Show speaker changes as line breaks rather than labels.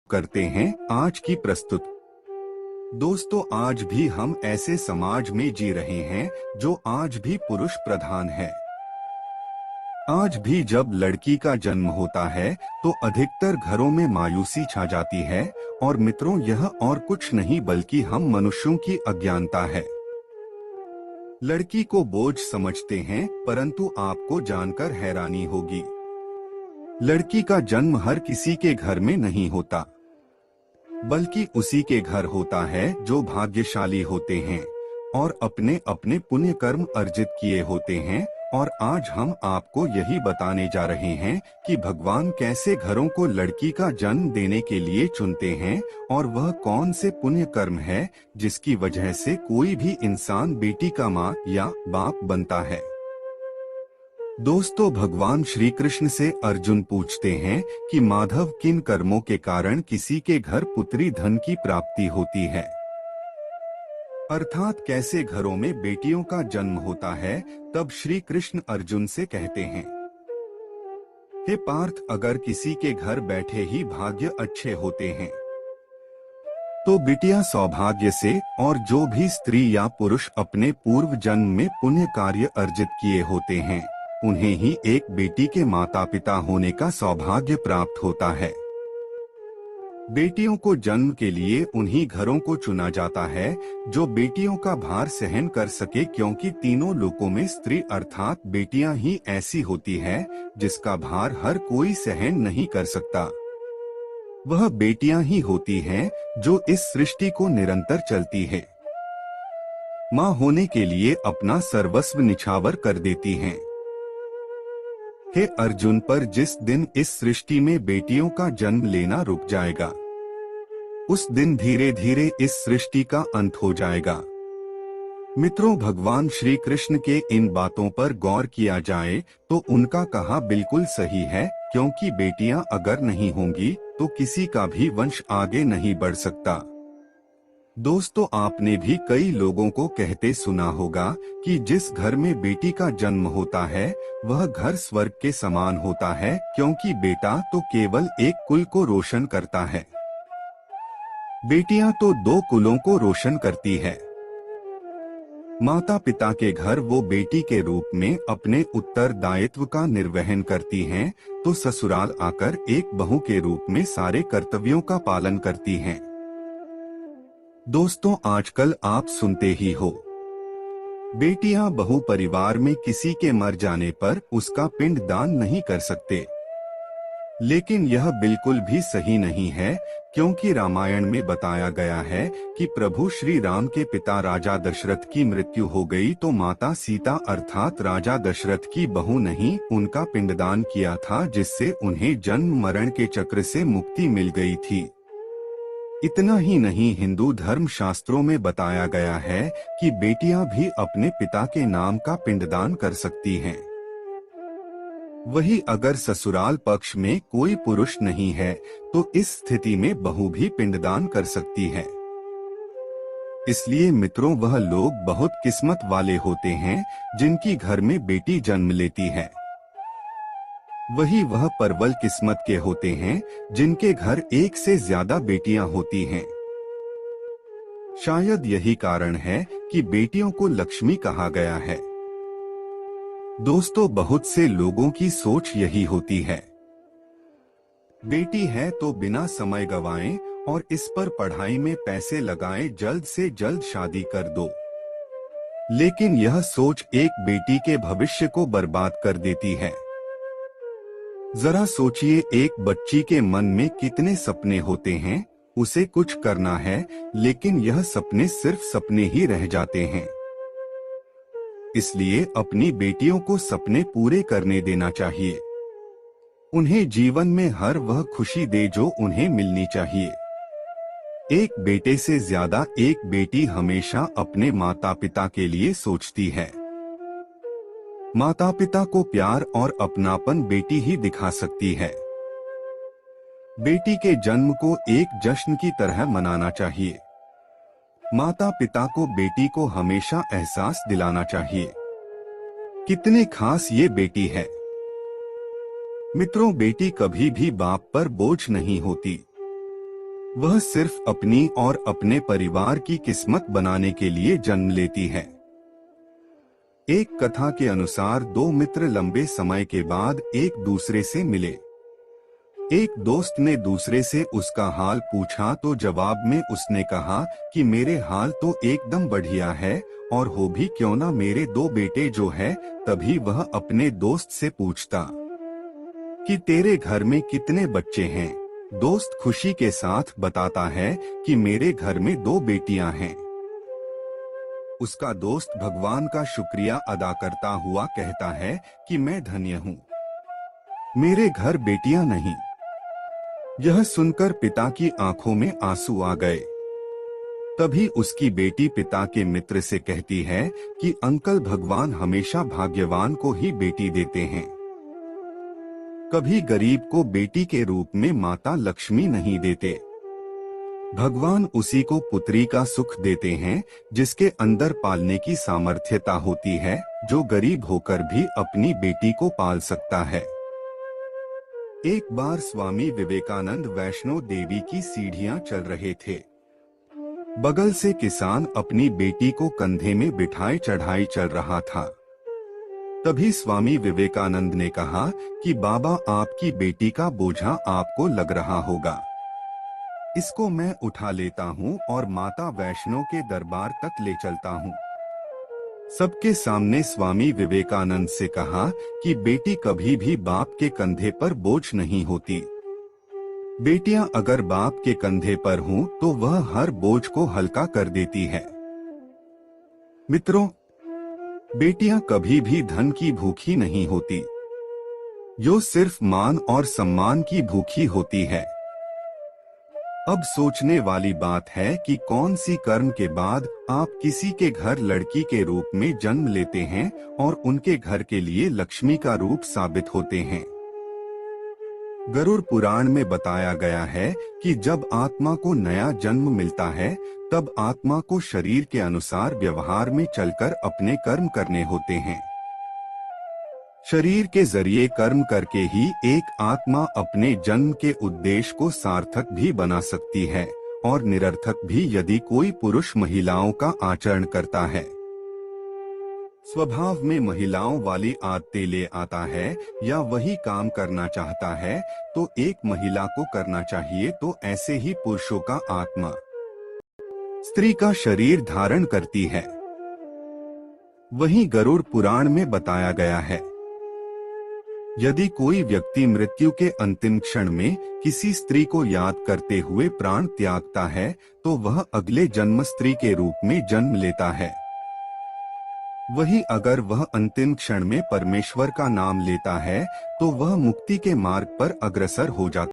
करते हैं आज की प्रस्तुत। दोस्तों, आज भी हम ऐसे समाज में जी रहे हैं जो आज भी पुरुष प्रधान है। आज भी जब लड़की का जन्म होता है तो अधिकतर घरों में मायूसी छा जाती है। और मित्रों, यह और कुछ नहीं बल्कि हम मनुष्यों की अज्ञानता है। लड़की को बोझ समझते हैं, परंतु आपको जानकर हैरानी होगी, लड़की का जन्म हर किसी के घर में नहीं होता, बल्कि उसी के घर होता है जो भाग्यशाली होते हैं और अपने अपने पुण्य कर्म अर्जित किए होते हैं। और आज हम आपको यही बताने जा रहे हैं कि भगवान कैसे घरों को लड़की का जन्म देने के लिए चुनते हैं और वह कौन से पुण्य कर्म है जिसकी वजह से कोई भी इंसान बेटी का माँ या बाप बनता है। दोस्तों, भगवान श्री कृष्ण से अर्जुन पूछते हैं कि माधव, किन कर्मों के कारण किसी के घर पुत्री धन की प्राप्ति होती है, अर्थात कैसे घरों में बेटियों का जन्म होता है। तब श्री कृष्ण अर्जुन से कहते हैं, हे पार्थ, अगर किसी के घर बैठे ही भाग्य अच्छे होते हैं तो बिटिया सौभाग्य से, और जो भी स्त्री या पुरुष अपने पूर्व जन्म में पुण्य कार्य अर्जित किए होते हैं उन्हें ही एक बेटी के माता पिता होने का सौभाग्य प्राप्त होता है। बेटियों को जन्म के लिए उन्हीं घरों को चुना जाता है जो बेटियों का भार सहन कर सके, क्योंकि तीनों लोकों में स्त्री अर्थात बेटियां ही ऐसी होती है जिसका भार हर कोई सहन नहीं कर सकता। वह बेटियां ही होती हैं जो इस सृष्टि को निरंतर चलती है, माँ होने के लिए अपना सर्वस्व निछावर कर देती हैं। हे अर्जुन, पर जिस दिन इस सृष्टि में बेटियों का जन्म लेना रुक जाएगा उस दिन धीरे धीरे इस सृष्टि का अंत हो जाएगा। मित्रों, भगवान श्री कृष्ण के इन बातों पर गौर किया जाए तो उनका कहा बिल्कुल सही है, क्योंकि बेटियां अगर नहीं होंगी तो किसी का भी वंश आगे नहीं बढ़ सकता। दोस्तों, आपने भी कई लोगों को कहते सुना होगा कि जिस घर में बेटी का जन्म होता है वह घर स्वर्ग के समान होता है, क्योंकि बेटा तो केवल एक कुल को रोशन करता है, बेटियां तो दो कुलों को रोशन करती है। माता पिता के घर वो बेटी के रूप में अपने उत्तरदायित्व का निर्वहन करती हैं, तो ससुराल आकर एक बहू के रूप में सारे कर्तव्यों का पालन करती हैं। दोस्तों, आजकल आप सुनते ही हो, बेटियां बहू परिवार में किसी के मर जाने पर उसका पिंड दान नहीं कर सकते। लेकिन यह बिल्कुल भी सही नहीं है, क्योंकि रामायण में बताया गया है कि प्रभु श्री राम के पिता राजा दशरथ की मृत्यु हो गई तो माता सीता अर्थात राजा दशरथ की बहू नहीं उनका पिंडदान किया था, जिससे उन्हें जन्म मरण के चक्र से मुक्ति मिल गई थी। इतना ही नहीं, हिंदू धर्म शास्त्रों में बताया गया है कि बेटियां भी अपने पिता के नाम का पिंडदान कर सकती हैं। वही अगर ससुराल पक्ष में कोई पुरुष नहीं है तो इस स्थिति में बहू भी पिंडदान कर सकती है। इसलिए मित्रों, वह लोग बहुत किस्मत वाले होते हैं जिनकी घर में बेटी जन्म लेती है। वही वह परवल किस्मत के होते हैं जिनके घर एक से ज्यादा बेटियां होती हैं। शायद यही कारण है कि बेटियों को लक्ष्मी कहा गया है। दोस्तों, बहुत से लोगों की सोच यही होती है, बेटी है तो बिना समय गवाएं और इस पर पढ़ाई में पैसे लगाएं, जल्द से जल्द शादी कर दो। लेकिन यह सोच एक बेटी के भविष्य को बर्बाद कर देती है। जरा सोचिए, एक बच्ची के मन में कितने सपने होते हैं, उसे कुछ करना है लेकिन यह सपने सिर्फ सपने ही रह जाते हैं। इसलिए अपनी बेटियों को सपने पूरे करने देना चाहिए, उन्हें जीवन में हर वह खुशी दे जो उन्हें मिलनी चाहिए। एक बेटे से ज्यादा एक बेटी हमेशा अपने माता पिता के लिए सोचती है। माता पिता को प्यार और अपनापन बेटी ही दिखा सकती है। बेटी के जन्म को एक जश्न की तरह मनाना चाहिए। माता पिता को बेटी को हमेशा एहसास दिलाना चाहिए कितने खास ये बेटी है। मित्रों, बेटी कभी भी बाप पर बोझ नहीं होती। वह सिर्फ अपनी और अपने परिवार की किस्मत बनाने के लिए जन्म लेती है। एक कथा के अनुसार दो मित्र लंबे समय के बाद एक दूसरे से मिले। एक दोस्त ने दूसरे से उसका हाल पूछा तो जवाब में उसने कहा कि मेरे हाल तो एकदम बढ़िया है, और हो भी क्यों ना मेरे दो बेटे जो है। तभी वह अपने दोस्त से पूछता कि तेरे घर में कितने बच्चे हैं। दोस्त खुशी के साथ बताता है कि मेरे घर में दो बेटियां हैं। उसका दोस्त भगवान का शुक्रिया अदा करता हुआ कहता है कि मैं धन्य हूँ, मेरे घर बेटियां नहीं। यह सुनकर पिता की आंखों में आंसू आ गए। तभी उसकी बेटी पिता के मित्र से कहती है कि अंकल, भगवान हमेशा भाग्यवान को ही बेटी देते हैं, कभी गरीब को बेटी के रूप में माता लक्ष्मी नहीं देते। भगवान उसी को पुत्री का सुख देते हैं जिसके अंदर पालने की सामर्थ्यता होती है, जो गरीब होकर भी अपनी बेटी को पाल सकता है। एक बार स्वामी विवेकानंद वैष्णो देवी की सीढ़ियां चल रहे थे। बगल से किसान अपनी बेटी को कंधे में बिठाए चढ़ाई चल रहा था। तभी स्वामी विवेकानंद ने कहा कि बाबा, आपकी बेटी का बोझा आपको लग रहा होगा, इसको मैं उठा लेता हूँ और माता वैष्णो के दरबार तक ले चलता हूँ। सबके सामने स्वामी विवेकानंद से कहा कि बेटी कभी भी बाप के कंधे पर बोझ नहीं होती। बेटियां अगर बाप के कंधे पर हों तो वह हर बोझ को हल्का कर देती है। मित्रों, बेटियां कभी भी धन की भूखी नहीं होती, जो सिर्फ मान और सम्मान की भूखी होती है। अब सोचने वाली बात है कि कौन सी कर्म के बाद आप किसी के घर लड़की के रूप में जन्म लेते हैं और उनके घर के लिए लक्ष्मी का रूप साबित होते हैं। गरुड़ पुराण में बताया गया है कि जब आत्मा को नया जन्म मिलता है तब आत्मा को शरीर के अनुसार व्यवहार में चलकर अपने कर्म करने होते हैं। शरीर के जरिए कर्म करके ही एक आत्मा अपने जन्म के उद्देश्य को सार्थक भी बना सकती है और निरर्थक भी, यदि कोई पुरुष महिलाओं का आचरण करता है, स्वभाव में महिलाओं वाली आदतें ले आता है या वही काम करना चाहता है तो एक महिला को करना चाहिए, तो ऐसे ही पुरुषों का आत्मा स्त्री का शरीर धारण करती है। वहीं गरुड़ पुराण में बताया गया है, यदि कोई व्यक्ति मृत्यु के अंतिम क्षण में किसी स्त्री को याद करते हुए प्राण त्यागता है तो वह अगले जन्म स्त्री के रूप में जन्म लेता है। वही अगर वह अंतिम क्षण में परमेश्वर का नाम लेता है तो वह मुक्ति के मार्ग पर अग्रसर हो जाता है।